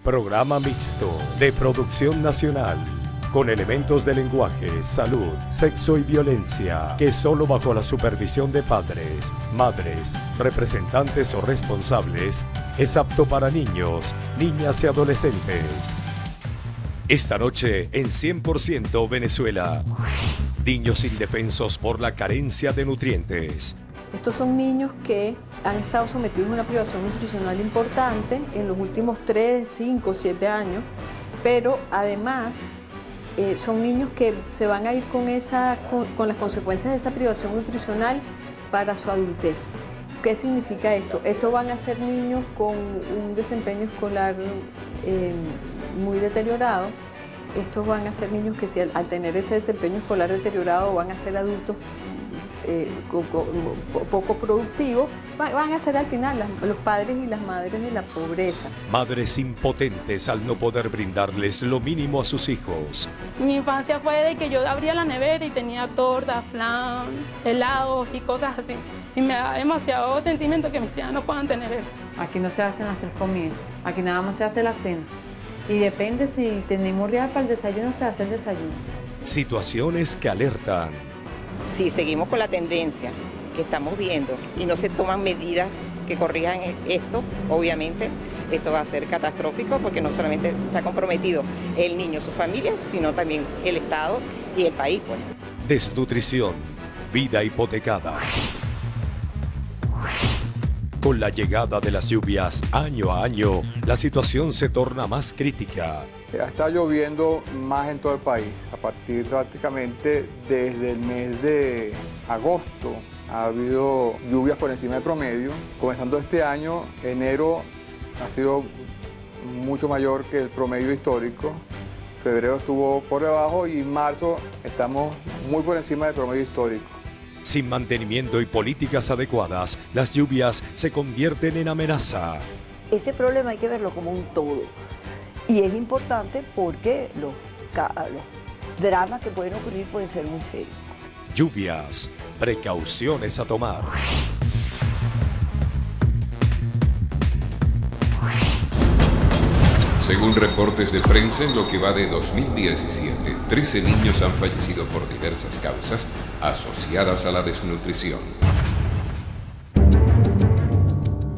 Programa mixto de producción nacional, con elementos de lenguaje, salud, sexo y violencia, que solo bajo la supervisión de padres, madres, representantes o responsables, es apto para niños, niñas y adolescentes. Esta noche en 100% Venezuela, niños indefensos por la carencia de nutrientes. Estos son niños que han estado sometidos a una privación nutricional importante en los últimos 3, 5, 7 años, pero además son niños que se van a ir con las consecuencias de esa privación nutricional para su adultez. ¿Qué significa esto? Estos van a ser niños con un desempeño escolar muy deteriorado. Estos van a ser niños que al tener ese desempeño escolar deteriorado van a ser adultos poco productivos, van a ser al final los padres y las madres de la pobreza. Madres impotentes al no poder brindarles lo mínimo a sus hijos. Mi infancia fue de que yo abría la nevera y tenía torta, flan, helados y cosas así. Y me da demasiado sentimiento que mis hijas no puedan tener eso. Aquí no se hacen las 3 comidas, aquí nada más se hace la cena. Y depende si tenemos real para el desayuno, se hace el desayuno. Situaciones que alertan. Si seguimos con la tendencia que estamos viendo y no se toman medidas que corrijan esto, obviamente esto va a ser catastrófico porque no solamente está comprometido el niño, su familia, sino también el Estado y el país. Pues. Desnutrición, vida hipotecada. Con la llegada de las lluvias año a año, la situación se torna más crítica. Está lloviendo más en todo el país. A partir prácticamente desde el mes de agosto ha habido lluvias por encima del promedio. Comenzando este año, enero ha sido mucho mayor que el promedio histórico. Febrero estuvo por debajo y marzo estamos muy por encima del promedio histórico. Sin mantenimiento y políticas adecuadas, las lluvias se convierten en amenaza. Este problema hay que verlo como un todo. Y es importante porque los dramas que pueden ocurrir pueden ser muy serios. Lluvias, precauciones a tomar. Según reportes de prensa, en lo que va de 2017, 13 niños han fallecido por diversas causas asociadas a la desnutrición.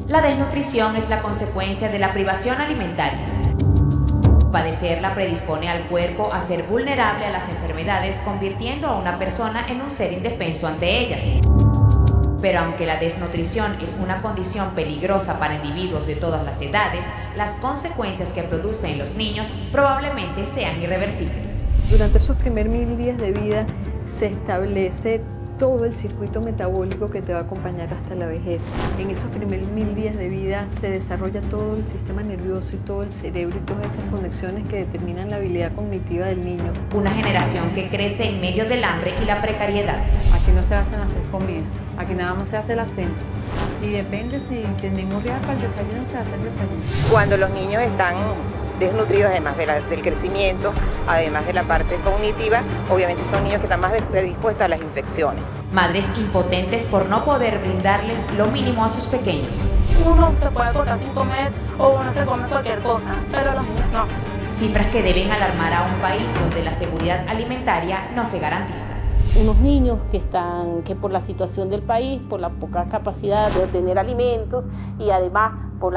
La desnutrición es la consecuencia de la privación alimentaria. Padecerla predispone al cuerpo a ser vulnerable a las enfermedades, convirtiendo a una persona en un ser indefenso ante ellas. Pero aunque la desnutrición es una condición peligrosa para individuos de todas las edades, las consecuencias que produce en los niños probablemente sean irreversibles. Durante esos primeros 1000 días de vida se establece todo el circuito metabólico que te va a acompañar hasta la vejez. En esos primeros 1000 días de vida se desarrolla todo el sistema nervioso y todo el cerebro y todas esas conexiones que determinan la habilidad cognitiva del niño. Una generación que crece en medio del hambre y la precariedad. Aquí no se hacen las 3 comidas, aquí nada más se hace la cena. Y depende si tenemos real para el desayuno, se hace el desayuno. Cuando los niños están desnutridos, además del crecimiento, además de la parte cognitiva, obviamente son niños que están más predispuestos a las infecciones. Madres impotentes por no poder brindarles lo mínimo a sus pequeños. Uno se puede cortar sin comer o uno se come cualquier cosa, pero los niños no. Cifras que deben alarmar a un país donde la seguridad alimentaria no se garantiza. Unos niños que por la situación del país, por la poca capacidad de obtener alimentos y además por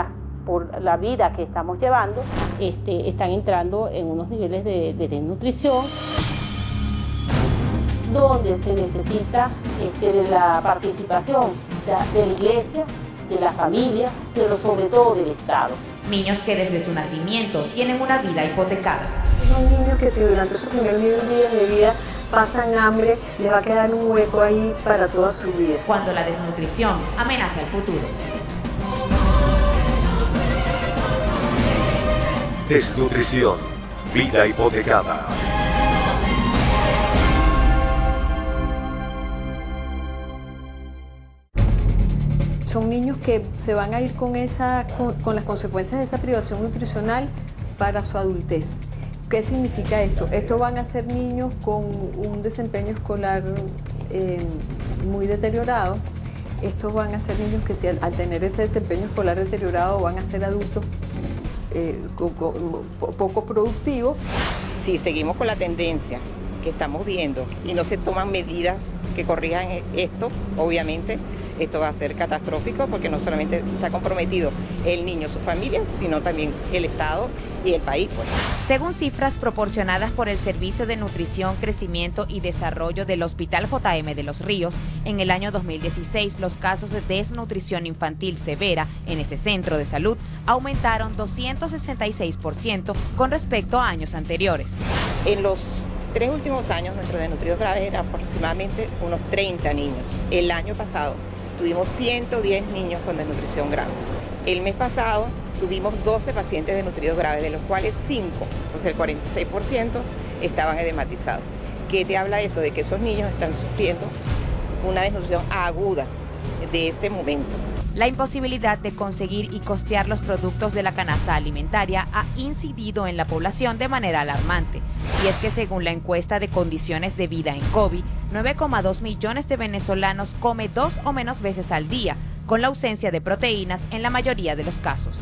la vida que estamos llevando, están entrando en unos niveles de desnutrición, donde se necesita la participación de la iglesia, de la familia, pero sobre todo del Estado. Niños que desde su nacimiento tienen una vida hipotecada. Son niños que si durante esos primeros 1000 días de vida pasan hambre, les va a quedar un hueco ahí para toda su vida. Cuando la desnutrición amenaza el futuro. Desnutrición, vida hipotecada. Son niños que se van a ir con las consecuencias de esa privación nutricional para su adultez. ¿Qué significa esto? Estos van a ser niños con un desempeño escolar muy deteriorado. Estos van a ser niños que al tener ese desempeño escolar deteriorado van a ser adultos poco productivos. Si seguimos con la tendencia que estamos viendo y no se toman medidas que corrijan esto, obviamente esto va a ser catastrófico porque no solamente está comprometido el niño, su familia, sino también el Estado y el país. Según cifras proporcionadas por el Servicio de Nutrición, Crecimiento y Desarrollo del Hospital JM de Los Ríos, en el año 2016 los casos de desnutrición infantil severa en ese centro de salud aumentaron 266% con respecto a años anteriores. En los 3 últimos años nuestro desnutrido grave era aproximadamente unos 30 niños. El año pasado tuvimos 110 niños con desnutrición grave. El mes pasado tuvimos 12 pacientes desnutridos graves, de los cuales 5, o sea el 46%, estaban edematizados. ¿Qué te habla eso? De que esos niños están sufriendo una desnutrición aguda de este momento. La imposibilidad de conseguir y costear los productos de la canasta alimentaria ha incidido en la población de manera alarmante. Y es que según la encuesta de condiciones de vida en COVID, 9,2 millones de venezolanos come 2 o menos veces al día, con la ausencia de proteínas en la mayoría de los casos.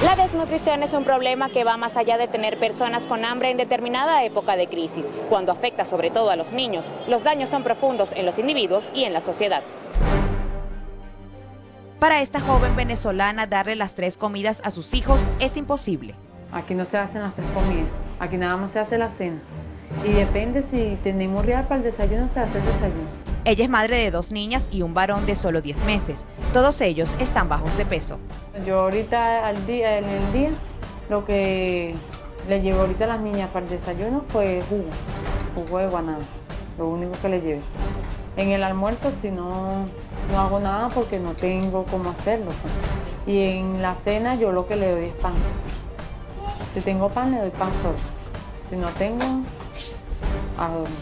La desnutrición es un problema que va más allá de tener personas con hambre en determinada época de crisis. Cuando afecta sobre todo a los niños, los daños son profundos en los individuos y en la sociedad. Para esta joven venezolana, darle las 3 comidas a sus hijos es imposible. Aquí no se hacen las 3 comidas, aquí nada más se hace la cena. Y depende si tenemos real para el desayuno, se hace el desayuno. Ella es madre de 2 niñas y un varón de solo 10 meses. Todos ellos están bajos de peso. Yo ahorita en el día, lo que le llevo ahorita a las niñas para el desayuno fue jugo de guanábana, lo único que le llevé. En el almuerzo si no hago nada porque no tengo cómo hacerlo. Y en la cena yo lo que le doy es pan. Si tengo pan le doy pan solo. Si no tengo, a dormir.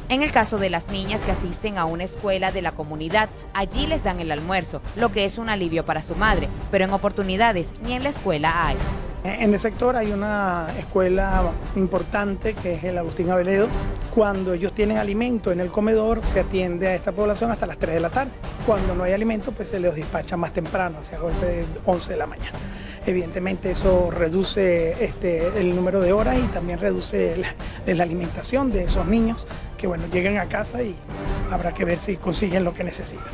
En el caso de las niñas que asisten a una escuela de la comunidad, allí les dan el almuerzo, lo que es un alivio para su madre, pero en oportunidades ni en la escuela hay. En el sector hay una escuela importante que es el Agustín Aveledo. Cuando ellos tienen alimento en el comedor, se atiende a esta población hasta las 3 de la tarde. Cuando no hay alimento, pues se les despacha más temprano, hacia golpe de 11 de la mañana. Evidentemente eso reduce el número de horas y también reduce la alimentación de esos niños que bueno, llegan a casa y habrá que ver si consiguen lo que necesitan.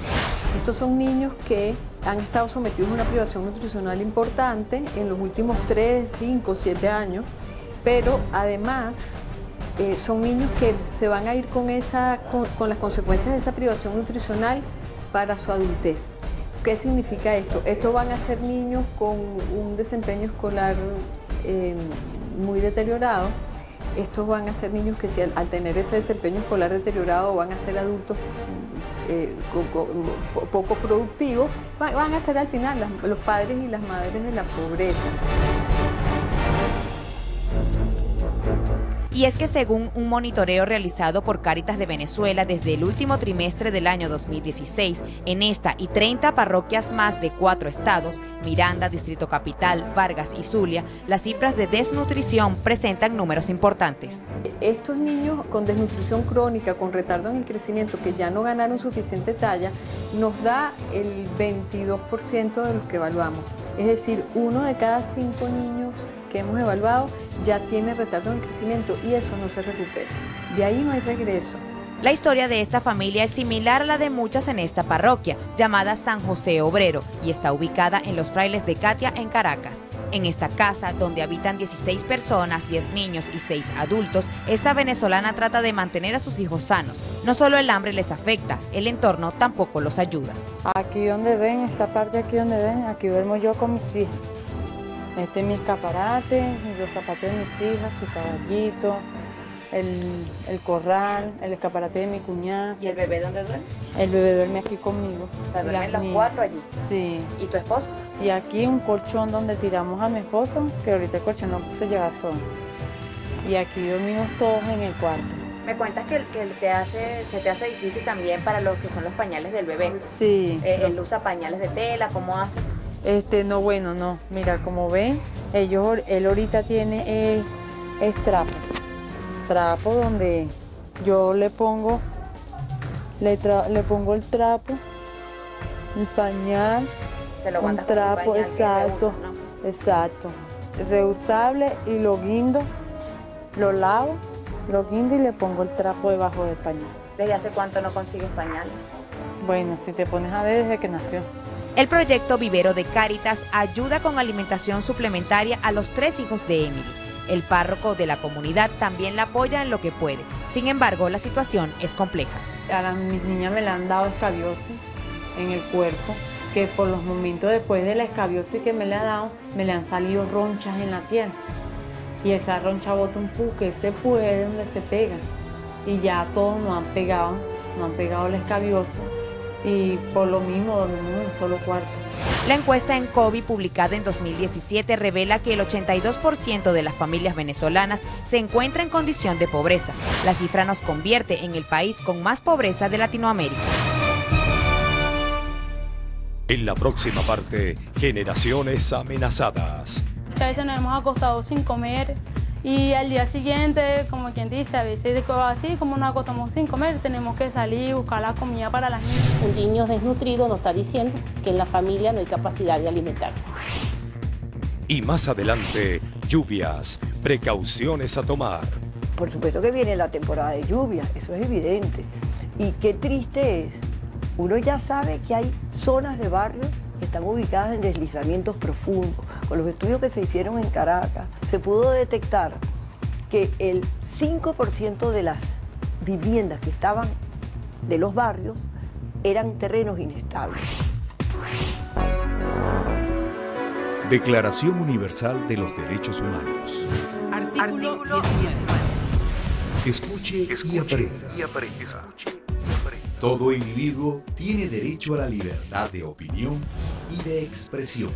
Estos son niños que han estado sometidos a una privación nutricional importante en los últimos 3, 5, 7 años, pero además son niños que se van a ir con las consecuencias de esa privación nutricional para su adultez. ¿Qué significa esto? Estos van a ser niños con un desempeño escolar muy deteriorado. Estos van a ser niños que al tener ese desempeño escolar deteriorado van a ser adultos poco productivos, van a ser al final los padres y las madres de la pobreza. Y es que según un monitoreo realizado por Cáritas de Venezuela desde el último trimestre del año 2016, en esta y 30 parroquias más de 4 estados, Miranda, Distrito Capital, Vargas y Zulia, las cifras de desnutrición presentan números importantes. Estos niños con desnutrición crónica, con retardo en el crecimiento, que ya no ganaron suficiente talla, nos da el 22% de los que evaluamos. Es decir, 1 de cada 5 niños que hemos evaluado ya tiene retardo en el crecimiento y eso no se recupera. De ahí no hay regreso. La historia de esta familia es similar a la de muchas en esta parroquia, llamada San José Obrero, y está ubicada en Los Frailes de Catia, en Caracas. En esta casa, donde habitan 16 personas, 10 niños y 6 adultos, esta venezolana trata de mantener a sus hijos sanos. No solo el hambre les afecta, el entorno tampoco los ayuda. Aquí donde ven, esta parte aquí donde ven, aquí duermo yo con mis hijas. Este es mi escaparate, los zapatos de mis hijas, su caballito, el corral, el escaparate de mi cuñada. ¿Y el bebé dónde duerme? El bebé duerme aquí conmigo. O sea, ¿duermen las 4 allí? Sí. ¿Y tu esposo? Y aquí un colchón donde tiramos a mi esposo, que ahorita el colchón no se lleva solo. Y aquí dormimos todos en el cuarto. Me cuentas que se te hace difícil también para los que son los pañales del bebé. Sí. Él usa pañales de tela, ¿cómo hace? No, bueno, no. Mira, como ven, él ahorita tiene es trapo. Trapo donde yo le pongo el trapo, el pañal, un trapo, exacto, Exacto. Reusable y lo guindo, lo lavo, lo guindo y le pongo el trapo debajo del pañal. ¿Desde hace cuánto no consigues pañales? Bueno, si te pones a ver, desde que nació. El proyecto Vivero de Cáritas ayuda con alimentación suplementaria a los 3 hijos de Emily. El párroco de la comunidad también la apoya en lo que puede. Sin embargo, la situación es compleja. A mis niñas me le han dado escabiosis en el cuerpo, que por los momentos después de la escabiosis que me le ha dado, me le han salido ronchas en la piel. Y esa roncha bota un pu, que ese pu es donde se pega. Y ya todos nos han pegado la escabiosis. Y por lo mismo dormimos en un solo cuarto. La encuesta en COVID publicada en 2017 revela que el 82% de las familias venezolanas se encuentra en condición de pobreza. La cifra nos convierte en el país con más pobreza de Latinoamérica. En la próxima parte, generaciones amenazadas. A veces nos hemos acostado sin comer y al día siguiente, como quien dice, a veces así como nos acostamos sin comer, tenemos que salir y buscar la comida para las niñas. Un niño desnutrido nos está diciendo que en la familia no hay capacidad de alimentarse. Y más adelante, lluvias, precauciones a tomar. Por supuesto que viene la temporada de lluvias, eso es evidente. Y qué triste es. Uno ya sabe que hay zonas de barrios que están ubicadas en deslizamientos profundos. Con los estudios que se hicieron en Caracas, se pudo detectar que el 5% de las viviendas que estaban de los barrios eran terrenos inestables. Declaración Universal de los Derechos Humanos. Artículo 19. Escuche y aprenda. Todo individuo tiene derecho a la libertad de opinión y de expresión.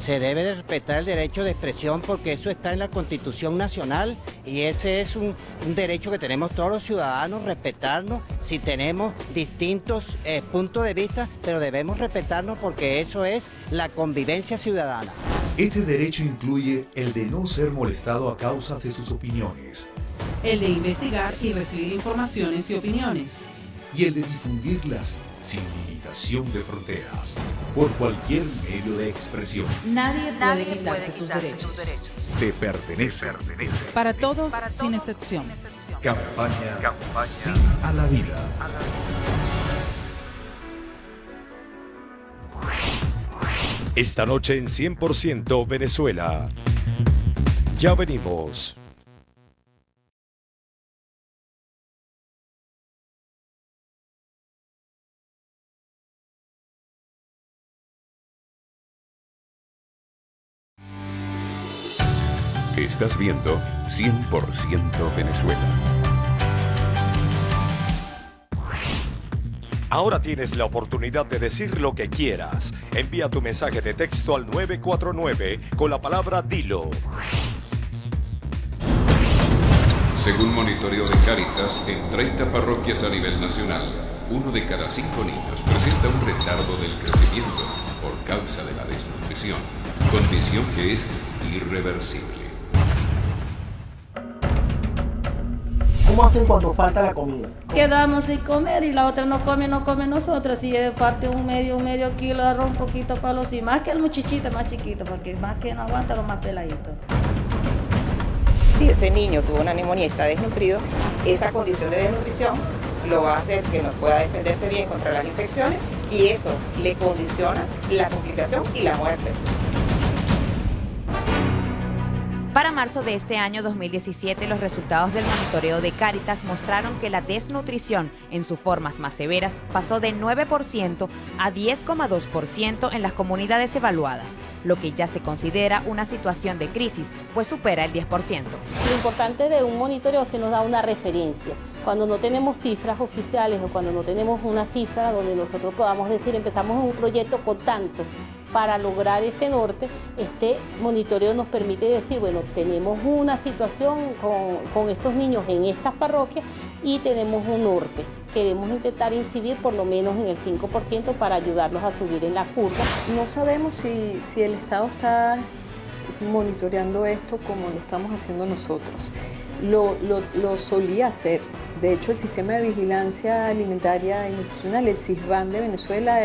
Se debe de respetar el derecho de expresión porque eso está en la Constitución Nacional y ese es un derecho que tenemos todos los ciudadanos, respetarnos si tenemos distintos puntos de vista, pero debemos respetarnos porque eso es la convivencia ciudadana. Este derecho incluye el de no ser molestado a causa de sus opiniones, El de investigar y recibir informaciones y opiniones. y el de difundirlas sin limitación de fronteras, por cualquier medio de expresión. Nadie puede quitarte tus derechos. Te pertenece. Para todos, sin excepción. Campaña Sí a la Vida. Esta noche en 100% Venezuela. Ya venimos. Estás viendo 100% Venezuela. Ahora tienes la oportunidad de decir lo que quieras. Envía tu mensaje de texto al 949 con la palabra Dilo. Según monitoreo de Cáritas, en 30 parroquias a nivel nacional, 1 de cada 5 niños presenta un retardo del crecimiento por causa de la desnutrición, condición que es irreversible. ¿Cómo hacen cuando falta la comida? Quedamos sin comer y la otra no come nosotros. Si es parte un medio kilo de arroz, un poquito para los y más que el muchachito más chiquito, porque más que no aguanta los más peladitos. Si ese niño tuvo una neumonía y está desnutrido, esa condición de desnutrición lo va a hacer que no pueda defenderse bien contra las infecciones y eso le condiciona la complicación y la muerte. Para marzo de este año 2017, los resultados del monitoreo de Cáritas mostraron que la desnutrición en sus formas más severas pasó de 9% a 10,2% en las comunidades evaluadas, lo que ya se considera una situación de crisis, pues supera el 10%. Lo importante de un monitoreo es que nos da una referencia. Cuando no tenemos cifras oficiales o cuando no tenemos una cifra donde nosotros podamos decir empezamos un proyecto con tanto para lograr este norte, este monitoreo nos permite decir, bueno, tenemos una situación con estos niños en estas parroquias y tenemos un norte. Queremos intentar incidir por lo menos en el 5% para ayudarlos a subir en la curva. No sabemos si el Estado está monitoreando esto como lo estamos haciendo nosotros. Lo solía hacer. De hecho, el Sistema de Vigilancia Alimentaria y Nutricional, el SISVAN de Venezuela,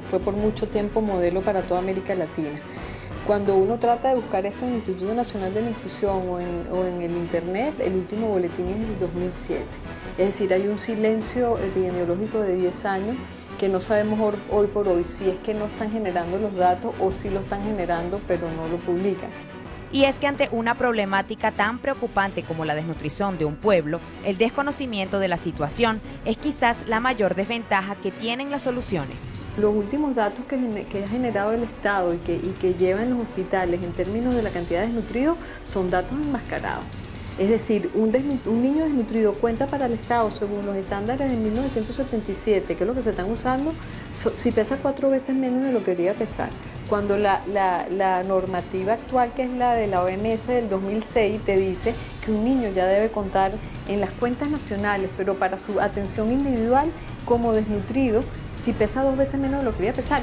fue por mucho tiempo modelo para toda América Latina. Cuando uno trata de buscar esto en el Instituto Nacional de Nutrición o en el Internet, el último boletín es del 2007. Es decir, hay un silencio epidemiológico de 10 años que no sabemos hoy por hoy si es que no están generando los datos o si lo están generando pero no lo publican. Y es que ante una problemática tan preocupante como la desnutrición de un pueblo, el desconocimiento de la situación es quizás la mayor desventaja que tienen las soluciones. Los últimos datos que ha generado el Estado y que llevan los hospitales en términos de la cantidad de desnutridos son datos enmascarados. Es decir, un niño desnutrido cuenta para el Estado, según los estándares de 1977, que es lo que se están usando, si pesa 4 veces menos de lo que debería pesar. Cuando la normativa actual, que es la de la OMS del 2006, te dice que un niño ya debe contar en las cuentas nacionales, pero para su atención individual, como desnutrido, si pesa 2 veces menos de lo que debería pesar.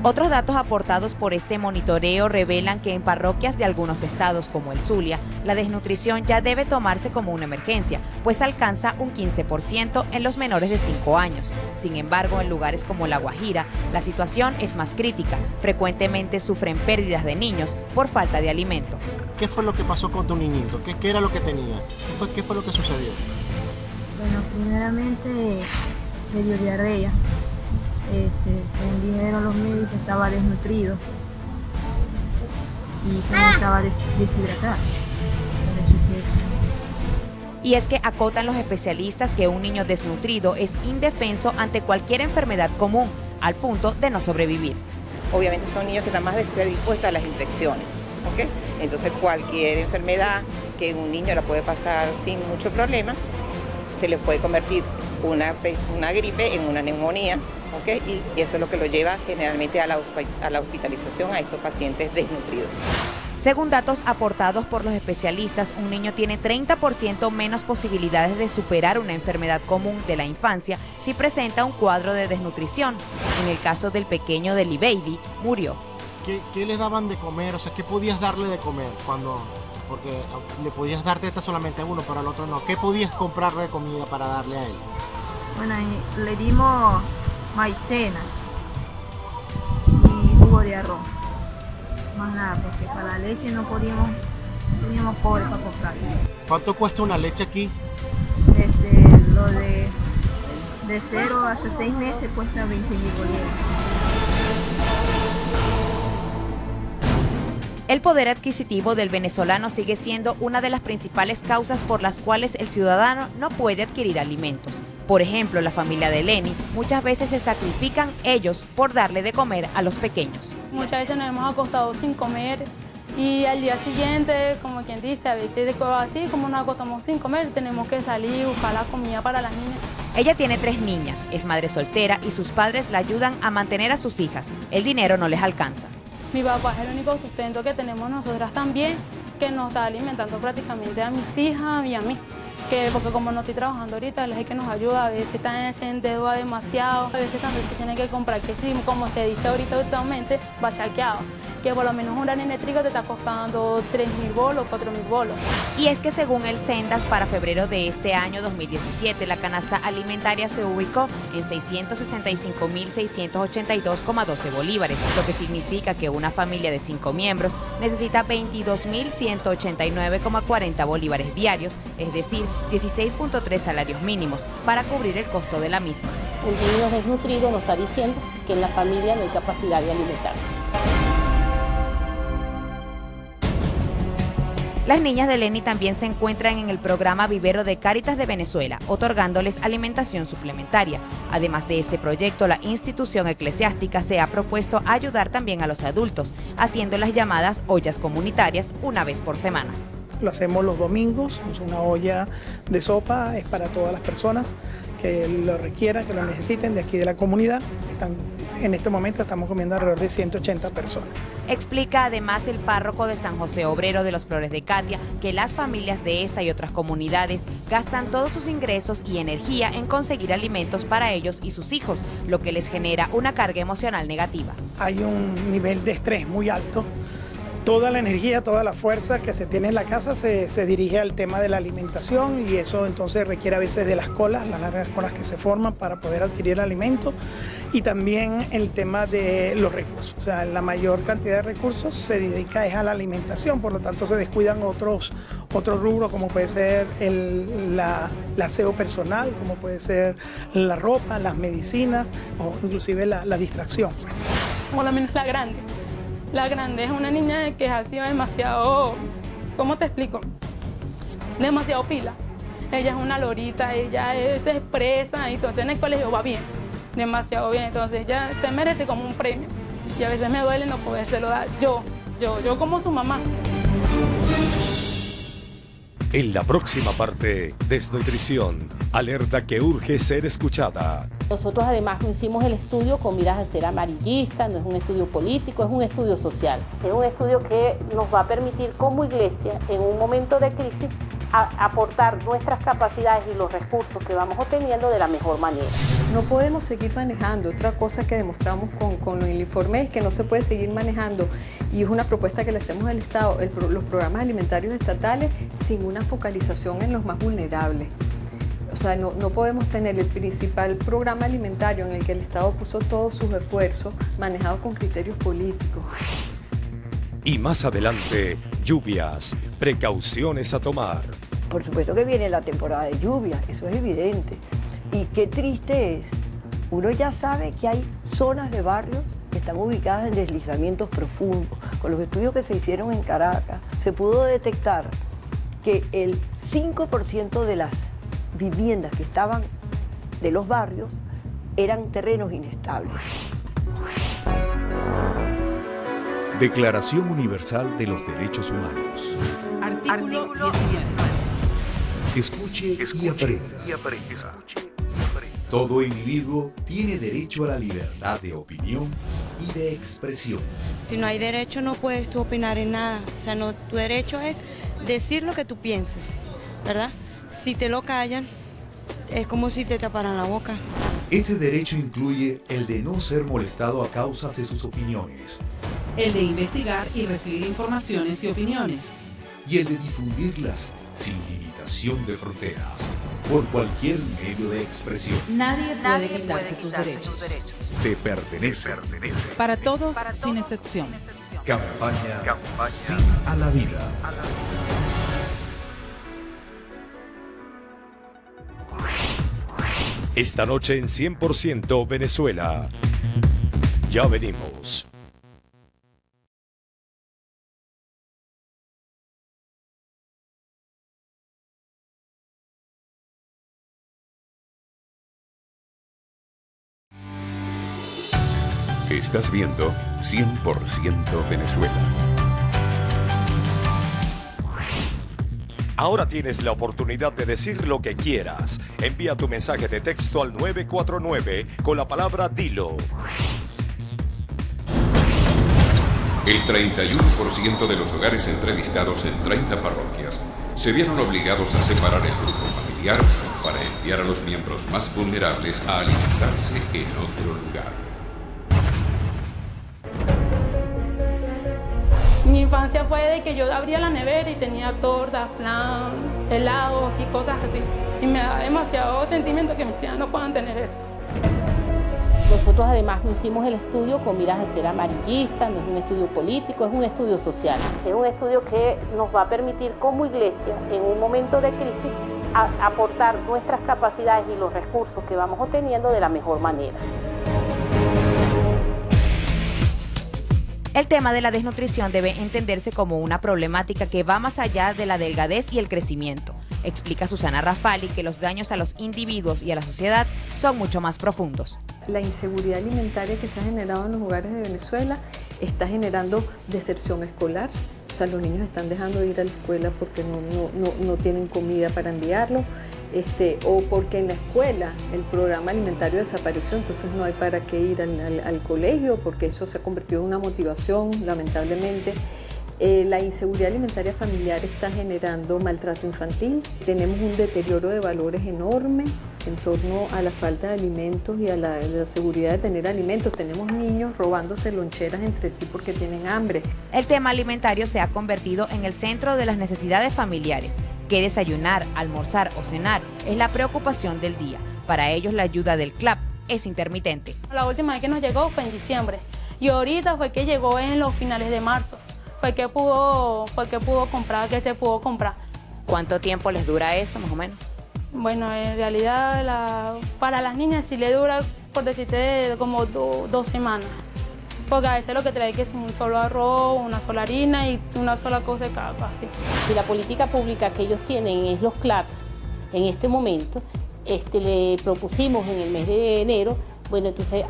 Otros datos aportados por este monitoreo revelan que en parroquias de algunos estados como el Zulia, la desnutrición ya debe tomarse como una emergencia, pues alcanza un 15% en los menores de 5 años. Sin embargo, en lugares como La Guajira, la situación es más crítica. Frecuentemente sufren pérdidas de niños por falta de alimento. ¿Qué fue lo que pasó con tu niñito? ¿Qué era lo que tenía? ¿Qué fue lo que sucedió? Bueno, primeramente le dio diarrea. Según dijeron los médicos, estaba desnutrido y como estaba deshidratado. Y es que acotan los especialistas que un niño desnutrido es indefenso ante cualquier enfermedad común, al punto de no sobrevivir. Obviamente son niños que están más predispuestos a las infecciones, ¿ok? Entonces cualquier enfermedad que un niño la puede pasar sin mucho problema, se le puede convertir una gripe en una neumonía, ¿ok? Y eso es lo que lo lleva generalmente a la hospitalización a estos pacientes desnutridos. Según datos aportados por los especialistas, un niño tiene 30% menos posibilidades de superar una enfermedad común de la infancia si presenta un cuadro de desnutrición. En el caso del pequeño de Libeidi, murió. ¿Qué le daban de comer? O sea, ¿qué podías darle de comer porque le podías dar teta solamente a uno, pero al otro no? ¿Qué podías comprarle de comida para darle a él? Bueno, le dimos maicena y jugo de arroz. Más nada, porque para la leche no teníamos cobre para comprar. ¿Cuánto cuesta una leche aquí? Lo de 0 hasta 6 meses cuesta 20.000 bolívares. El poder adquisitivo del venezolano sigue siendo una de las principales causas por las cuales el ciudadano no puede adquirir alimentos. Por ejemplo, la familia de Lenny muchas veces se sacrifican ellos por darle de comer a los pequeños. Muchas veces nos hemos acostado sin comer y al día siguiente, como quien dice, a veces así como nos acostamos sin comer, tenemos que salir y buscar la comida para las niñas. Ella tiene 3 niñas, es madre soltera y sus padres la ayudan a mantener a sus hijas. El dinero no les alcanza. Mi papá es el único sustento que tenemos nosotras también, que nos está alimentando prácticamente a mis hijas y a mí. Porque como no estoy trabajando ahorita, él es el que nos ayuda, a veces se endeuda demasiado, a veces también se tiene que comprar, que sí, como se dice ahorita últimamente, bachaqueado, que por lo menos un gran eléctrico te está costando 3.000 bolos, 4.000 bolos. Y es que según el Sendas, para febrero de este año 2017, la canasta alimentaria se ubicó en 665.682,12 bolívares, lo que significa que una familia de 5 miembros necesita 22.189,40 bolívares diarios, es decir, 16.3 salarios mínimos para cubrir el costo de la misma. Un niño desnutrido nos está diciendo que en la familia no hay capacidad de alimentarse. Las niñas de Lenny también se encuentran en el programa Vivero de Cáritas de Venezuela, otorgándoles alimentación suplementaria. Además de este proyecto, la institución eclesiástica se ha propuesto ayudar también a los adultos, haciendo las llamadas ollas comunitarias una vez por semana. Lo hacemos los domingos, es una olla de sopa, es para todas las personas que lo requieran, que lo necesiten de aquí de la comunidad. En este momento estamos comiendo alrededor de 180 personas. Explica además el párroco de San José Obrero de los Flores de Catia que las familias de esta y otras comunidades gastan todos sus ingresos y energía en conseguir alimentos para ellos y sus hijos, lo que les genera una carga emocional negativa. Hay un nivel de estrés muy alto. Toda la energía, toda la fuerza que se tiene en la casa se dirige al tema de la alimentación y eso entonces requiere a veces de las colas, las largas colas que se forman para poder adquirir alimento Y también el tema de los recursos, o sea, la mayor cantidad de recursos se dedica a la alimentación, por lo tanto se descuidan otros rubros como puede ser el aseo personal, como puede ser la ropa, las medicinas o inclusive la distracción. Por lo menos la grande. La grande es una niña que ha sido demasiado, ¿cómo te explico? Demasiado pila. Ella es una lorita, ella se expresa y entonces en el colegio va bien. Demasiado bien, entonces ella se merece como un premio y a veces me duele no podérselo dar yo como su mamá. En la próxima parte, desnutrición, alerta que urge ser escuchada. Nosotros además no hicimos el estudio con miras a ser amarillista, no es un estudio político, es un estudio social. Es un estudio que nos va a permitir como iglesia, en un momento de crisis, aportar nuestras capacidades y los recursos que vamos obteniendo de la mejor manera. No podemos seguir manejando. Otra cosa que demostramos con el informe es que no se puede seguir manejando, y es una propuesta que le hacemos al Estado, los programas alimentarios estatales sin una focalización en los más vulnerables. O sea, no podemos tener el principal programa alimentario en el que el Estado puso todos sus esfuerzos manejado con criterios políticos. Y más adelante, lluvias, precauciones a tomar. Por supuesto que viene la temporada de lluvias, eso es evidente. Y qué triste es, uno ya sabe que hay zonas de barrios que están ubicadas en deslizamientos profundos. Con los estudios que se hicieron en Caracas, se pudo detectar que el 5% de las viviendas que estaban de los barrios eran terrenos inestables. Declaración Universal de los Derechos Humanos. Artículo 19. Escuche y aprenda. Todo individuo tiene derecho a la libertad de opinión y de expresión. Si no hay derecho, no puedes tú opinar en nada. O sea, no, tu derecho es decir lo que tú pienses, ¿verdad? Si te lo callan, es como si te taparan la boca. Este derecho incluye el de no ser molestado a causa de sus opiniones, El de investigar y recibir informaciones y opiniones, y el de difundirlas sin limitación de fronteras, por cualquier medio de expresión. Nadie puede quitarte tus derechos. Te pertenece. Para todos, sin excepción. Campaña Sí a la Vida. Esta noche en 100% Venezuela. Ya venimos. Estás viendo 100% Venezuela. Ahora tienes la oportunidad de decir lo que quieras. Envía tu mensaje de texto al 949 con la palabra Dilo. El 31% de los hogares entrevistados en 30 parroquias se vieron obligados a separar el grupo familiar para enviar a los miembros más vulnerables a alimentarse en otro lugar. Mi infancia fue de que yo abría la nevera y tenía torta, flan, helados y cosas así. Y me da demasiado sentimiento que mis hijas no puedan tener eso. Nosotros además no hicimos el estudio con miras a ser amarillista, no es un estudio político, es un estudio social. Es un estudio que nos va a permitir como iglesia, en un momento de crisis, aportar nuestras capacidades y los recursos que vamos obteniendo de la mejor manera. El tema de la desnutrición debe entenderse como una problemática que va más allá de la delgadez y el crecimiento. Explica Susana Rafali que los daños a los individuos y a la sociedad son mucho más profundos. La inseguridad alimentaria que se ha generado en los hogares de Venezuela está generando deserción escolar. O sea, los niños están dejando de ir a la escuela porque no tienen comida para enviarlos, o porque en la escuela el programa alimentario desapareció, entonces no hay para qué ir al colegio, porque eso se ha convertido en una motivación, lamentablemente. La inseguridad alimentaria familiar está generando maltrato infantil. Tenemos un deterioro de valores enorme en torno a la falta de alimentos y a la seguridad de tener alimentos. Tenemos niños robándose loncheras entre sí porque tienen hambre. El tema alimentario se ha convertido en el centro de las necesidades familiares. ¿Qué desayunar, almorzar o cenar? Es la preocupación del día. Para ellos, la ayuda del CLAP, es intermitente. La última vez que nos llegó fue en diciembre y ahorita fue que llegó en los finales de marzo. Fue que se pudo comprar. ¿Cuánto tiempo les dura eso, más o menos? Bueno, en realidad para las niñas sí le dura, por decirte, como 2 semanas. Porque a veces lo que trae que es un solo arroz, una sola harina y una sola cosa de cada así. Si la política pública que ellos tienen es los CLAP, en este momento, le propusimos en el mes de enero, bueno, entonces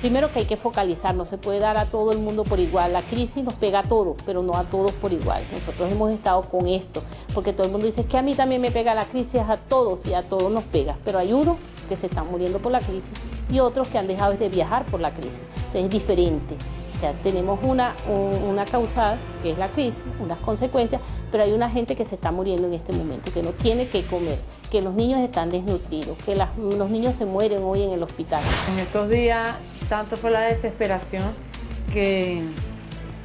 primero que hay que focalizar, no se puede dar a todo el mundo por igual. La crisis nos pega a todos, pero no a todos por igual. Nosotros hemos estado con esto, porque todo el mundo dice que a mí también me pega la crisis, a todos y a todos nos pega, pero hay unos que se están muriendo por la crisis y otros que han dejado de viajar por la crisis. Entonces es diferente. O sea, tenemos una causa que es la crisis, unas consecuencias, pero hay una gente que se está muriendo en este momento, que no tiene que comer, que los niños están desnutridos, que los niños se mueren hoy en el hospital. En estos días, tanto fue la desesperación que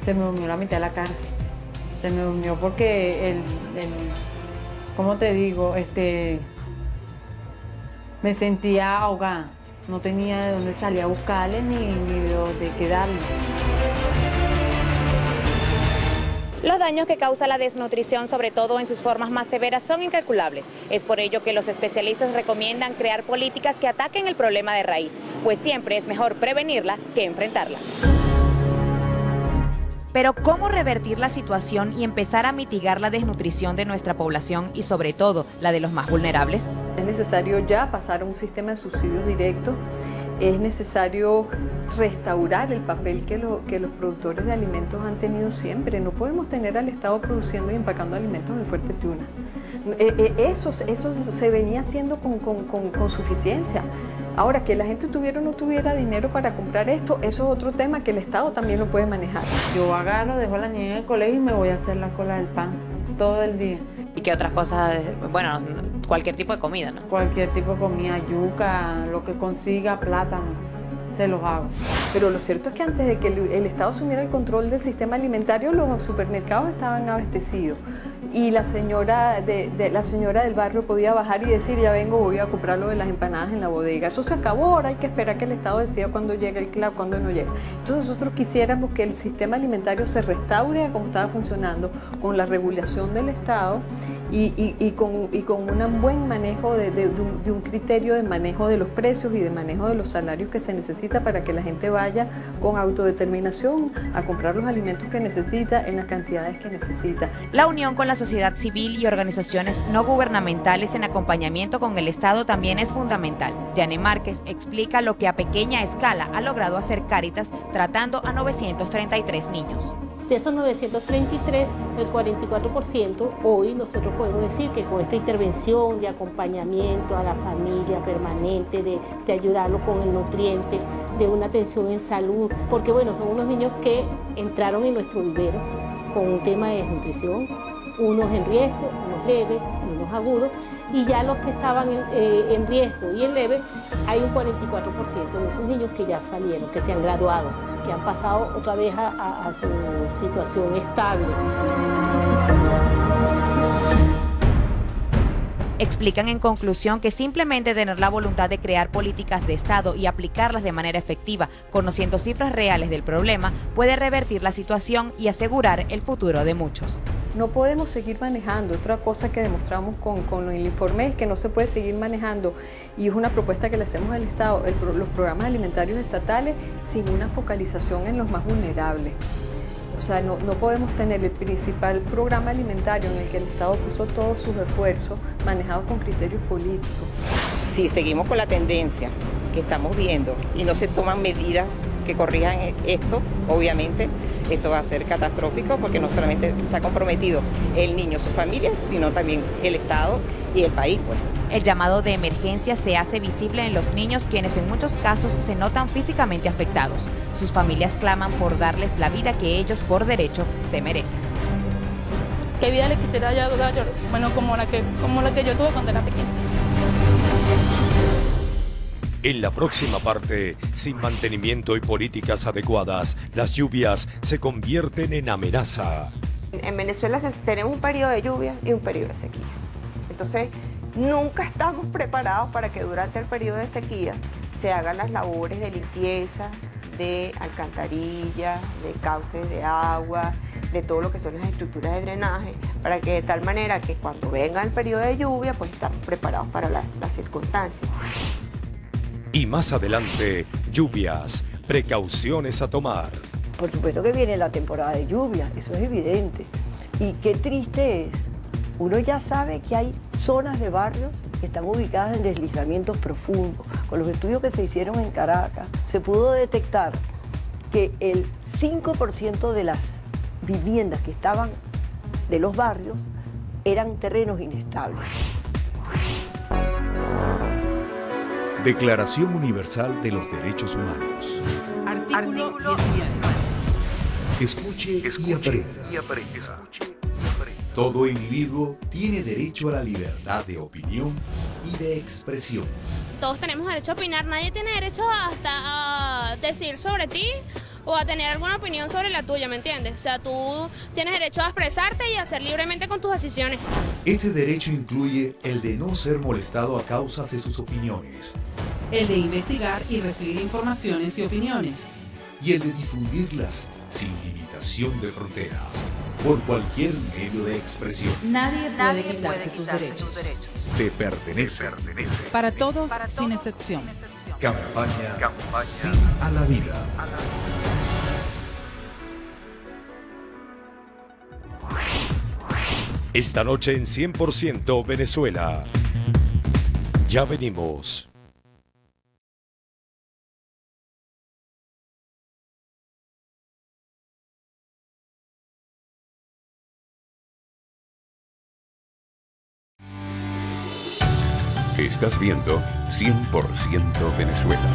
se me durmió la mitad de la cara. Se me durmió porque ¿cómo te digo? Me sentía ahogada. No tenía de dónde salir a buscarle ni de dónde quedarme. Los daños que causa la desnutrición, sobre todo en sus formas más severas, son incalculables. Es por ello que los especialistas recomiendan crear políticas que ataquen el problema de raíz, pues siempre es mejor prevenirla que enfrentarla. Pero ¿cómo revertir la situación y empezar a mitigar la desnutrición de nuestra población y sobre todo la de los más vulnerables? Es necesario ya pasar a un sistema de subsidios directos. Es necesario restaurar el papel que los productores de alimentos han tenido siempre. No podemos tener al Estado produciendo y empacando alimentos en el Fuerte Tiuna. Eso se venía haciendo con suficiencia. Ahora, que la gente tuviera o no tuviera dinero para comprar esto, eso es otro tema que el Estado también lo puede manejar. Yo agarro, dejo a la niña en el colegio y me voy a hacer la cola del pan todo el día. ¿Y qué otras cosas? Bueno, cualquier tipo de comida, ¿no? Cualquier tipo de comida, yuca, lo que consiga, plátano, se los hago. Pero lo cierto es que antes de que el Estado asumiera el control del sistema alimentario, los supermercados estaban abastecidos. Y la señora del barrio podía bajar y decir, ya vengo, voy a comprar lo de las empanadas en la bodega. Eso se acabó, ahora hay que esperar que el Estado decida cuándo llega el CLAP, cuándo no llega. Entonces nosotros quisiéramos que el sistema alimentario se restaure a como estaba funcionando, con la regulación del Estado y con un buen manejo de un criterio de manejo de los precios y de manejo de los salarios que se necesita para que la gente vaya con autodeterminación a comprar los alimentos que necesita en las cantidades que necesita. La unión con la sociedad civil y organizaciones no gubernamentales en acompañamiento con el Estado también es fundamental. Yane Márquez explica lo que a pequeña escala ha logrado hacer Cáritas tratando a 933 niños. De esos 933, el 44%, hoy nosotros podemos decir que con esta intervención de acompañamiento a la familia permanente, de ayudarlo con el nutriente, de una atención en salud, porque bueno, son unos niños que entraron en nuestro vivero con un tema de desnutrición, unos en riesgo, unos leves, unos agudos, y ya los que estaban en riesgo y en leve, hay un 44% de esos niños que ya salieron, que se han graduado, que han pasado otra vez a su situación estable. Explican en conclusión que simplemente tener la voluntad de crear políticas de Estado y aplicarlas de manera efectiva, conociendo cifras reales del problema, puede revertir la situación y asegurar el futuro de muchos. No podemos seguir manejando. Otra cosa que demostramos con el informe es que no se puede seguir manejando, y es una propuesta que le hacemos al Estado, los programas alimentarios estatales sin una focalización en los más vulnerables. O sea, no podemos tener el principal programa alimentario en el que el Estado puso todos sus esfuerzos manejados con criterios políticos. Si seguimos con la tendencia que estamos viendo y no se toman medidas que corrijan esto, obviamente esto va a ser catastrófico, porque no solamente está comprometido el niño, su familia, sino también el Estado y el país, pues. El llamado de emergencia se hace visible en los niños, quienes en muchos casos se notan físicamente afectados. Sus familias claman por darles la vida que ellos por derecho se merecen. ¿Qué vida le quisiera ya dar yo? Bueno, como la que yo tuve cuando era pequeña. En la próxima parte, sin mantenimiento y políticas adecuadas, las lluvias se convierten en amenaza. En Venezuela tenemos un periodo de lluvia y un periodo de sequía. Entonces, nunca estamos preparados para que durante el periodo de sequía se hagan las labores de limpieza, de alcantarillas, de cauces de agua, de todo lo que son las estructuras de drenaje, para que de tal manera que cuando venga el periodo de lluvia, pues estamos preparados para las circunstancias. Y más adelante, lluvias, precauciones a tomar. Por supuesto que viene la temporada de lluvia, eso es evidente. Y qué triste es, uno ya sabe que hay zonas de barrios que están ubicadas en deslizamientos profundos. Con los estudios que se hicieron en Caracas, se pudo detectar que el 5% de las viviendas que estaban de los barrios eran terrenos inestables. Declaración Universal de los Derechos Humanos. Artículo 19. Escuche y aprenda. Todo individuo tiene derecho a la libertad de opinión y de expresión. Todos tenemos derecho a opinar, nadie tiene derecho hasta a decir sobre ti o a tener alguna opinión sobre la tuya, ¿me entiendes? O sea, tú tienes derecho a expresarte y a hacer libremente con tus decisiones. Este derecho incluye el de no ser molestado a causa de sus opiniones, El de investigar y recibir informaciones y opiniones, y el de difundirlas sin limitación de fronteras, por cualquier medio de expresión. Nadie puede quitarte tus derechos. Te pertenece. Para todos, sin excepción. Campaña Sí a la Vida. Esta noche en 100% Venezuela. Ya venimos. Estás viendo 100% Venezuela.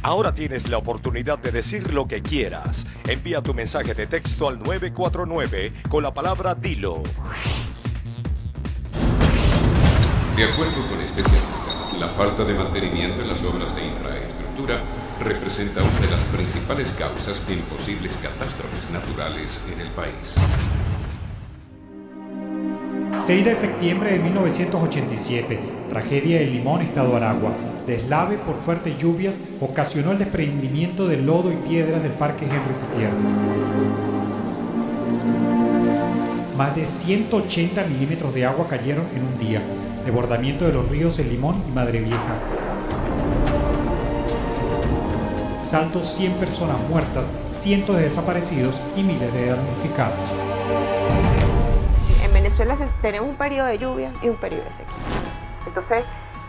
Ahora tienes la oportunidad de decir lo que quieras. Envía tu mensaje de texto al 949 con la palabra Dilo. De acuerdo con especialistas, la falta de mantenimiento en las obras de infraestructura representa una de las principales causas en posibles catástrofes naturales en el país. 6 de septiembre de 1987, tragedia en Limón, Estado Aragua. Deslave por fuertes lluvias ocasionó el desprendimiento de lodo y piedras del Parque Henry Pittier. Más de 180 milímetros de agua cayeron en un día. Desbordamiento de los ríos en Limón y Madre Vieja. Salto, 100 personas muertas, cientos de desaparecidos y miles de damnificados. En Venezuela tenemos un periodo de lluvia y un periodo de sequía. Entonces,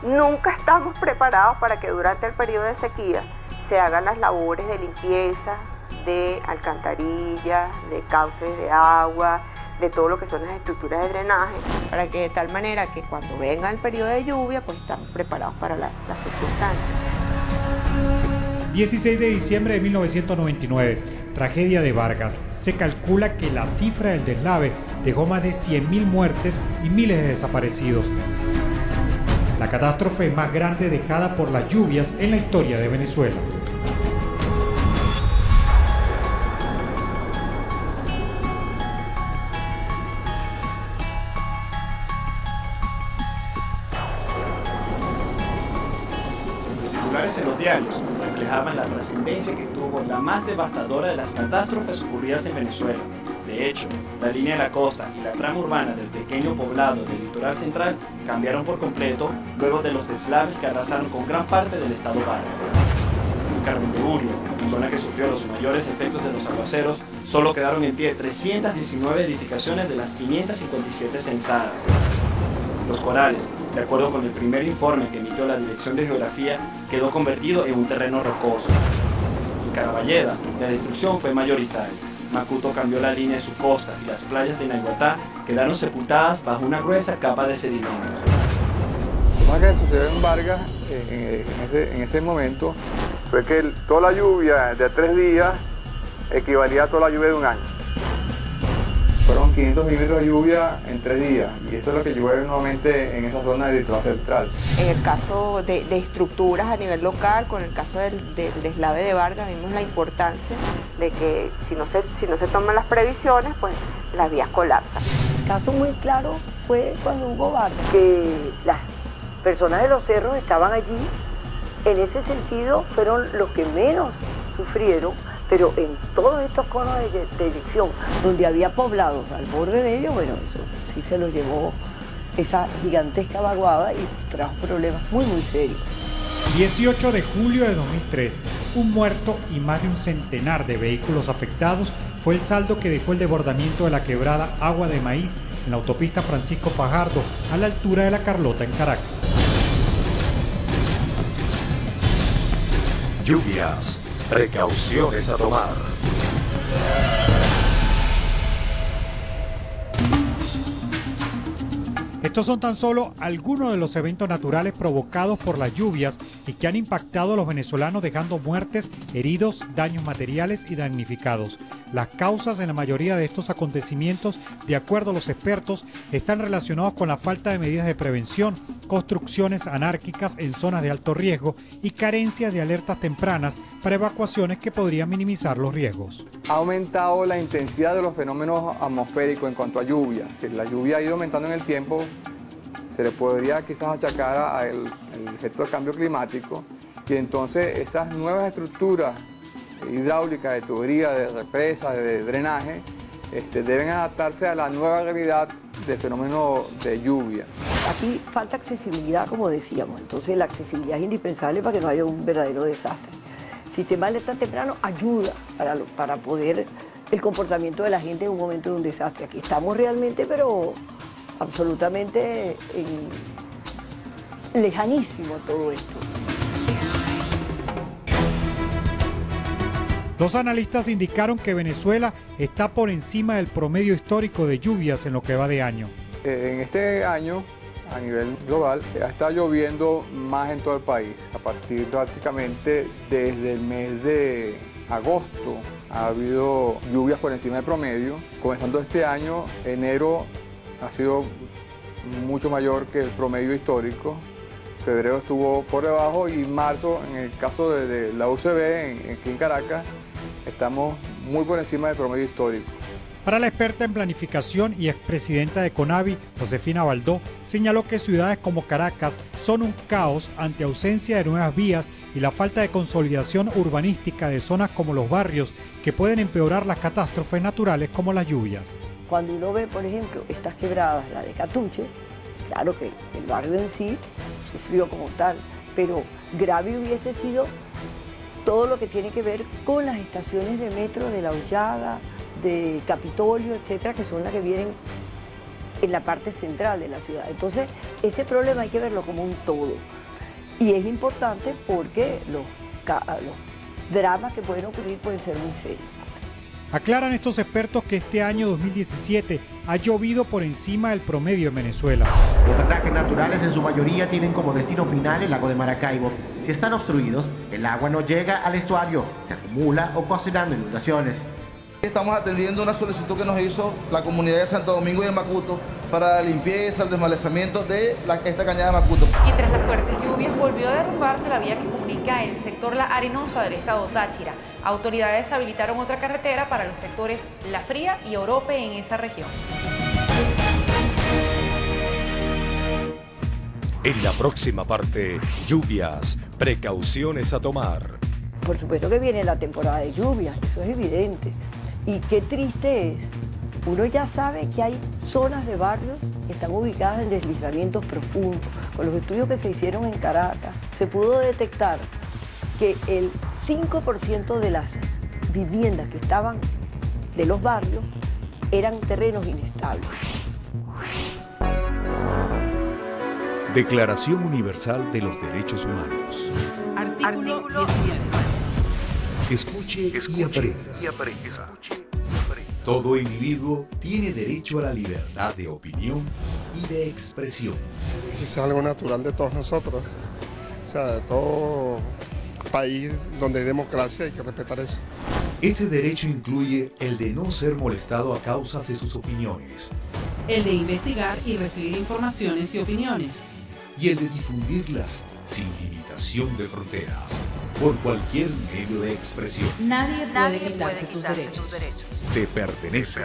nunca estamos preparados para que durante el periodo de sequía se hagan las labores de limpieza, de alcantarillas, de cauces de agua, de todo lo que son las estructuras de drenaje, para que de tal manera que cuando venga el periodo de lluvia, pues estamos preparados para las circunstancias. 16 de diciembre de 1999, tragedia de Vargas. Se calcula que la cifra del deslave dejó más de 100.000 muertes y miles de desaparecidos. La catástrofe más grande dejada por las lluvias en la historia de Venezuela. En los diarios reflejaban la trascendencia que tuvo la más devastadora de las catástrofes ocurridas en Venezuela. De hecho, la línea de la costa y la trama urbana del pequeño poblado del litoral central cambiaron por completo luego de los deslaves que arrasaron con gran parte del estado Vargas. En Carmen de Uria, zona que sufrió los mayores efectos de los aguaceros, solo quedaron en pie 319 edificaciones de las 557 censadas. Los Corales, de acuerdo con el primer informe que emitió la Dirección de Geografía, quedó convertido en un terreno rocoso. En Caraballeda, la destrucción fue mayoritaria. Macuto cambió la línea de su costa y las playas de Naiguatá quedaron sepultadas bajo una gruesa capa de sedimentos. Lo que sucedió en Vargas en ese momento fue que toda la lluvia de 3 días equivalía a toda la lluvia de un año. Fueron 500 milímetros de lluvia en 3 días y eso es lo que llueve nuevamente en esa zona del litoral central. En el caso de estructuras a nivel local, con el caso del deslave de Vargas, vimos la importancia de que si no se toman las previsiones, pues las vías colapsan. El caso muy claro fue cuando Hugo Vargas, que las personas de los cerros estaban allí. En ese sentido fueron los que menos sufrieron, pero en todos estos conos de eyección, donde había poblados al borde de ellos, bueno, eso sí se lo llevó esa gigantesca vaguada y trajo problemas muy serios. 18 de julio de 2003, un muerto y más de un centenar de vehículos afectados fue el saldo que dejó el desbordamiento de la quebrada Agua de Maíz en la autopista Francisco Fajardo, a la altura de La Carlota en Caracas. Lluvias, precauciones a tomar. Estos son tan solo algunos de los eventos naturales provocados por las lluvias y que han impactado a los venezolanos, dejando muertes, heridos, daños materiales y damnificados. Las causas en la mayoría de estos acontecimientos, de acuerdo a los expertos, están relacionados con la falta de medidas de prevención, construcciones anárquicas en zonas de alto riesgo y carencia de alertas tempranas para evacuaciones que podrían minimizar los riesgos. Ha aumentado la intensidad de los fenómenos atmosféricos en cuanto a lluvia. Si la lluvia ha ido aumentando en el tiempo, se le podría quizás achacar al efecto del cambio climático, y entonces esas nuevas estructuras hidráulicas, de tubería, de represas, de drenaje, deben adaptarse a la nueva realidad del fenómeno de lluvia. Aquí falta accesibilidad, como decíamos, entonces la accesibilidad es indispensable para que no haya un verdadero desastre. El sistema de alerta temprano ayuda para poder el comportamiento de la gente en un momento de un desastre. Aquí estamos realmente, pero absolutamente lejanísimo todo esto. Los analistas indicaron que Venezuela está por encima del promedio histórico de lluvias en lo que va de año. En este año, a nivel global, está lloviendo más en todo el país. A partir prácticamente desde el mes de agosto ha habido lluvias por encima del promedio. Comenzando este año, enero ha sido mucho mayor que el promedio histórico. Febrero estuvo por debajo y marzo, en el caso de la UCB, aquí en Caracas, estamos muy por encima del promedio histórico. Para la experta en planificación y expresidenta de CONAVI, Josefina Baldó, señaló que ciudades como Caracas son un caos ante ausencia de nuevas vías y la falta de consolidación urbanística de zonas como los barrios, que pueden empeorar las catástrofes naturales como las lluvias. Cuando uno ve, por ejemplo, estas quebradas, la de Catuche, claro que el barrio en sí sufrió como tal, pero grave hubiese sido todo lo que tiene que ver con las estaciones de metro de La Hollada, de Capitolio, etcétera, que son las que vienen en la parte central de la ciudad. Entonces, ese problema hay que verlo como un todo. Y es importante porque los dramas que pueden ocurrir pueden ser muy serios. Aclaran estos expertos que este año 2017 ha llovido por encima del promedio en Venezuela. Los drenajes naturales en su mayoría tienen como destino final el lago de Maracaibo. Si están obstruidos, el agua no llega al estuario, se acumula ocasionando inundaciones. Estamos atendiendo una solicitud que nos hizo la comunidad de Santo Domingo y de Macuto para la limpieza, el desmalezamiento de esta cañada de Macuto. Y tras las fuertes lluvias volvió a derrumbarse la vía que comunica el sector La Arenosa del estado Táchira. Autoridades habilitaron otra carretera para los sectores La Fría y Orope en esa región. En la próxima parte, lluvias, precauciones a tomar. Por supuesto que viene la temporada de lluvias, eso es evidente. Y qué triste es, uno ya sabe que hay zonas de barrios que están ubicadas en deslizamientos profundos. Con los estudios que se hicieron en Caracas, se pudo detectar que el 5% de las viviendas que estaban de los barrios eran terrenos inestables. Declaración Universal de los Derechos Humanos. Artículo 19. Escuche y aprenda. Todo individuo tiene derecho a la libertad de opinión y de expresión. Es algo natural de todos nosotros. O sea, de todo país donde hay democracia hay que respetar eso. Este derecho incluye el de no ser molestado a causa de sus opiniones. El de investigar y recibir informaciones y opiniones. Y el de difundirlas sin limitación de fronteras, por cualquier medio de expresión. Nadie puede quitarte tus derechos. Te pertenece.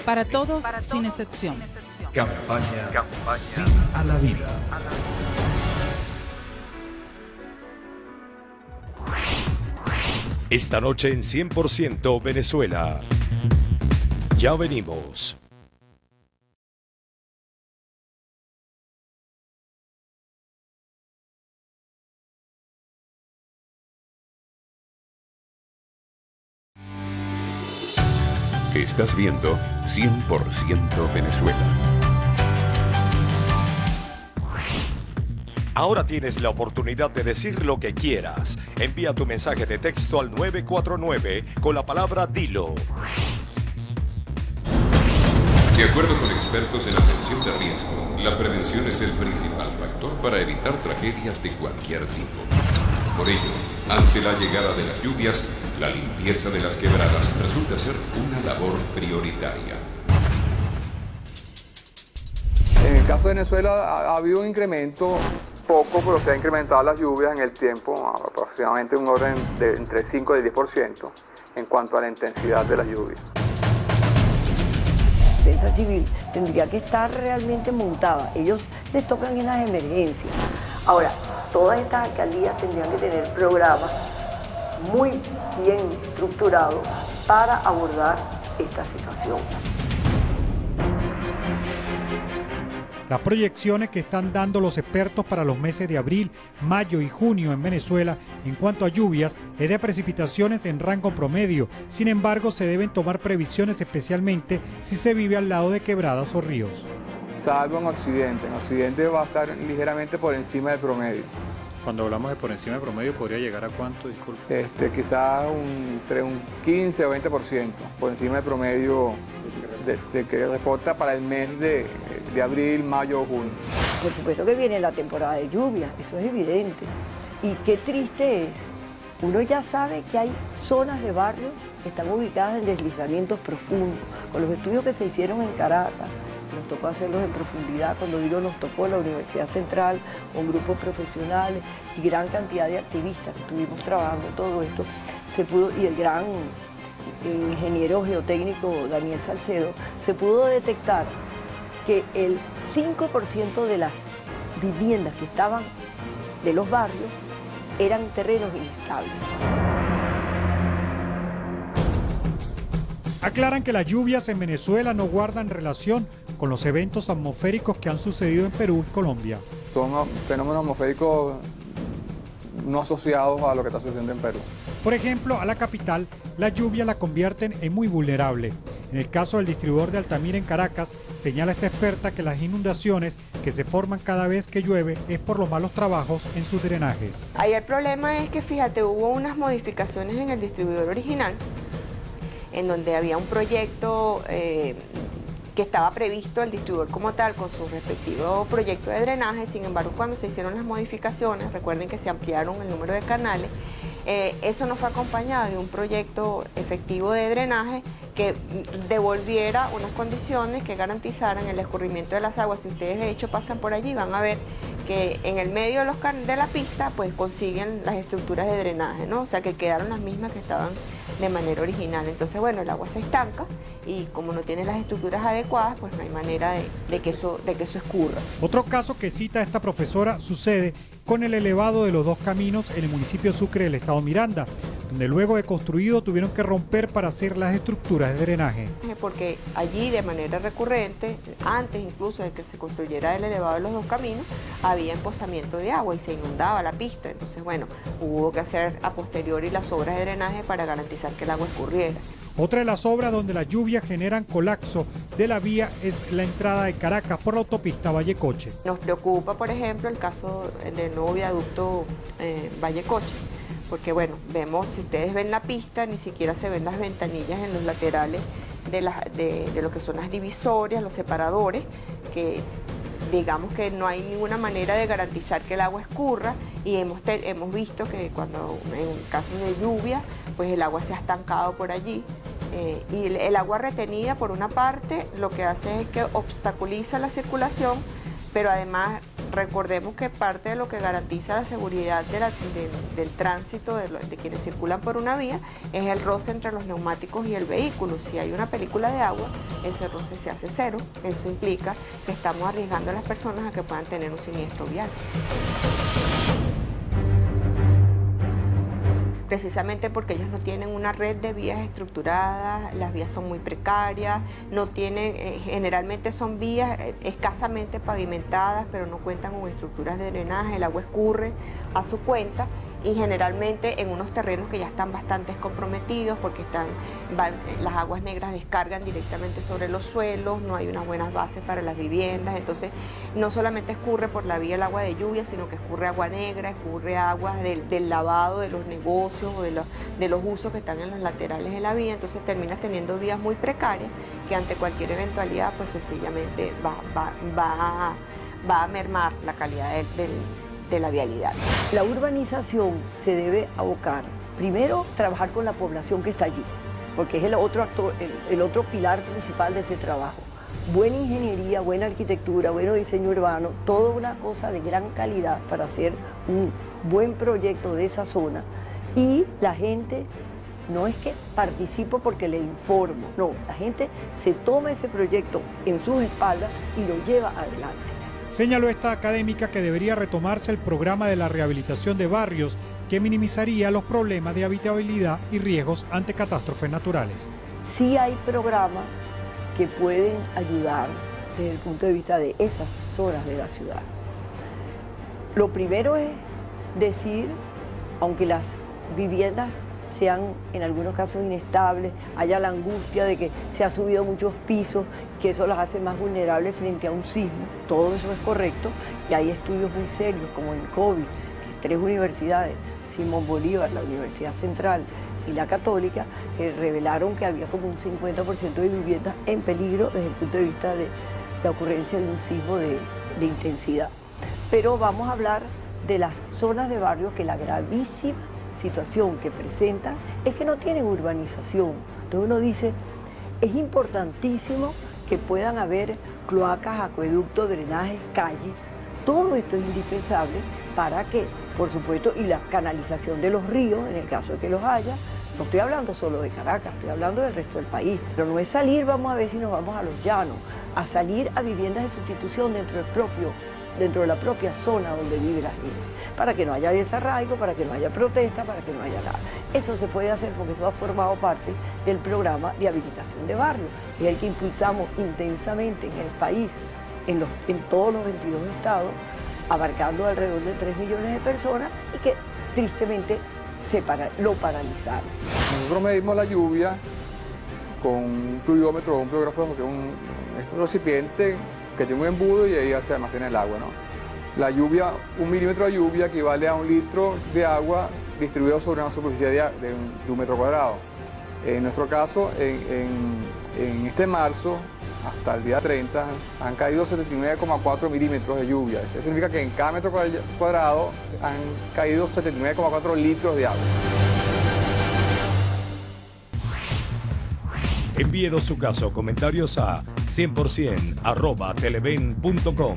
Para todos, sin excepción. Campaña Sí a la Vida. Esta noche en 100% Venezuela. Ya venimos. Estás viendo 100% Venezuela. Ahora tienes la oportunidad de decir lo que quieras. Envía tu mensaje de texto al 949 con la palabra Dilo. De acuerdo con expertos en atención de riesgo, la prevención es el principal factor para evitar tragedias de cualquier tipo. Por ello, ante la llegada de las lluvias, la limpieza de las quebradas resulta ser una labor prioritaria. En el caso de Venezuela ha habido un incremento poco, pero se han incrementado las lluvias en el tiempo, aproximadamente un orden de entre 5 y 10% en cuanto a la intensidad de las lluvias. La defensa civil tendría que estar realmente montada. Ellos les tocan en las emergencias. Ahora, todas estas alcaldías tendrían que tener programas muy bien estructurados para abordar esta situación. Las proyecciones que están dando los expertos para los meses de abril, mayo y junio en Venezuela en cuanto a lluvias es de precipitaciones en rango promedio. Sin embargo, se deben tomar previsiones especialmente si se vive al lado de quebradas o ríos. Salvo en Occidente va a estar ligeramente por encima del promedio. Cuando hablamos de por encima del promedio, ¿podría llegar a cuánto, disculpe? Quizás entre un 15 o 20% por encima del promedio de que reporta para el mes de abril, mayo o junio. Por supuesto que viene la temporada de lluvia, eso es evidente. Y qué triste es, uno ya sabe que hay zonas de barrios que están ubicadas en deslizamientos profundos. Con los estudios que se hicieron en Caracas, nos tocó hacerlos en profundidad, cuando digo nos tocó la Universidad Central, con grupos profesionales y gran cantidad de activistas que estuvimos trabajando todo esto, se pudo, y el gran ingeniero geotécnico Daniel Salcedo, se pudo detectar que el 5% de las viviendas que estaban de los barrios eran terrenos inestables. Aclaran que las lluvias en Venezuela no guardan relación con los eventos atmosféricos que han sucedido en Perú y Colombia. Son fenómenos atmosféricos no asociados a lo que está sucediendo en Perú. Por ejemplo, a la capital, las lluvias la convierten en muy vulnerable. En el caso del distribuidor de Altamira en Caracas, señala esta experta que las inundaciones que se forman cada vez que llueve es por los malos trabajos en sus drenajes. Ahí el problema es que, fíjate, hubo unas modificaciones en el distribuidor original, en donde había un proyecto que estaba previsto el distribuidor como tal con su respectivo proyecto de drenaje. Sin embargo, cuando se hicieron las modificaciones, recuerden que se ampliaron el número de canales, eso no fue acompañado de un proyecto efectivo de drenaje que devolviera unas condiciones que garantizaran el escurrimiento de las aguas. Si ustedes de hecho pasan por allí, van a ver que en el medio de la pista pues consiguen las estructuras de drenaje, ¿no? O sea que quedaron las mismas que estaban de manera original. Entonces, bueno, el agua se estanca y como no tiene las estructuras adecuadas, pues no hay manera de que eso escurra. Otro caso que cita esta profesora sucede con el elevado de los Dos Caminos en el municipio de Sucre del estado Miranda, donde luego de construido tuvieron que romper para hacer las estructuras de drenaje. Porque allí de manera recurrente, antes incluso de que se construyera el elevado de los Dos Caminos, había emposamiento de agua y se inundaba la pista. Entonces, bueno, hubo que hacer a posteriori las obras de drenaje para garantizar que el agua escurriera. Otra de las obras donde las lluvias generan colapso de la vía es la entrada de Caracas por la autopista Vallecoche. Nos preocupa, por ejemplo, el caso del nuevo viaducto Vallecoche, porque bueno, vemos, si ustedes ven la pista, ni siquiera se ven las ventanillas en los laterales de lo que son las divisorias, los separadores, que digamos que no hay ninguna manera de garantizar que el agua escurra, y hemos visto que cuando en casos de lluvia, pues el agua se ha estancado por allí, y el agua retenida por una parte lo que hace es que obstaculiza la circulación, pero además recordemos que parte de lo que garantiza la seguridad del tránsito de quienes circulan por una vía es el roce entre los neumáticos y el vehículo. Si hay una película de agua, ese roce se hace cero. Eso implica que estamos arriesgando a las personas a que puedan tener un siniestro vial. precisamente porque ellos no tienen una red de vías estructuradas, las vías son muy precarias, no tienen, generalmente son vías escasamente pavimentadas, pero no cuentan con estructuras de drenaje, el agua escurre a su cuenta y generalmente en unos terrenos que ya están bastante comprometidos porque las aguas negras descargan directamente sobre los suelos, no hay unas buenas bases para las viviendas, entonces no solamente escurre por la vía el agua de lluvia, sino que escurre agua negra, escurre agua del lavado de los negocios o de los usos que están en los laterales de la vía, entonces terminas teniendo vías muy precarias que ante cualquier eventualidad pues sencillamente va a mermar la calidad de la vialidad. La urbanización se debe abocar, primero, trabajar con la población que está allí, porque es el otro pilar principal de ese trabajo. Buena ingeniería, buena arquitectura, buen diseño urbano, toda una cosa de gran calidad para hacer un buen proyecto de esa zona. Y la gente no es que participo porque le informo, no, la gente se toma ese proyecto en sus espaldas y lo lleva adelante. Señaló esta académica que debería retomarse el programa de la rehabilitación de barrios que minimizaría los problemas de habitabilidad y riesgos ante catástrofes naturales. Sí hay programas que pueden ayudar desde el punto de vista de esas zonas de la ciudad. Lo primero es decir, aunque las viviendas sean en algunos casos inestables, haya la angustia de que se ha subido muchos pisos, que eso las hace más vulnerables frente a un sismo, todo eso es correcto, y hay estudios muy serios como en COVID, que 3 universidades, Simón Bolívar, la Universidad Central y la Católica, revelaron que había como un 50% de viviendas en peligro desde el punto de vista de la ocurrencia de un sismo de intensidad. Pero vamos a hablar de las zonas de barrios que la gravísima situación que presentan es que no tienen urbanización. Entonces uno dice, es importantísimo que puedan haber cloacas, acueductos, drenajes, calles. Todo esto es indispensable para que, por supuesto, y la canalización de los ríos, en el caso de que los haya. No estoy hablando solo de Caracas, estoy hablando del resto del país. Pero no es salir, vamos a ver si nos vamos a los llanos, a salir a viviendas de sustitución dentro de la propia zona donde vive la gente, para que no haya desarraigo, para que no haya protesta, para que no haya nada. Eso se puede hacer porque eso ha formado parte del programa de habilitación de barrios, que es el que impulsamos intensamente en el país, en todos los 22 estados, abarcando alrededor de 3 millones de personas y que tristemente lo paralizaron. Nosotros medimos la lluvia con un pluviómetro o un pluviógrafo, que es un recipiente que tiene un embudo y ahí se almacena el agua, ¿no? La lluvia, 1 milímetro de lluvia equivale a 1 litro de agua distribuido sobre una superficie de 1 metro cuadrado. En nuestro caso, en este marzo, hasta el día 30, han caído 79,4 milímetros de lluvia. Eso significa que en cada metro cuadrado han caído 79,4 litros de agua. Envíenos su caso o comentarios a 100%@televen.com.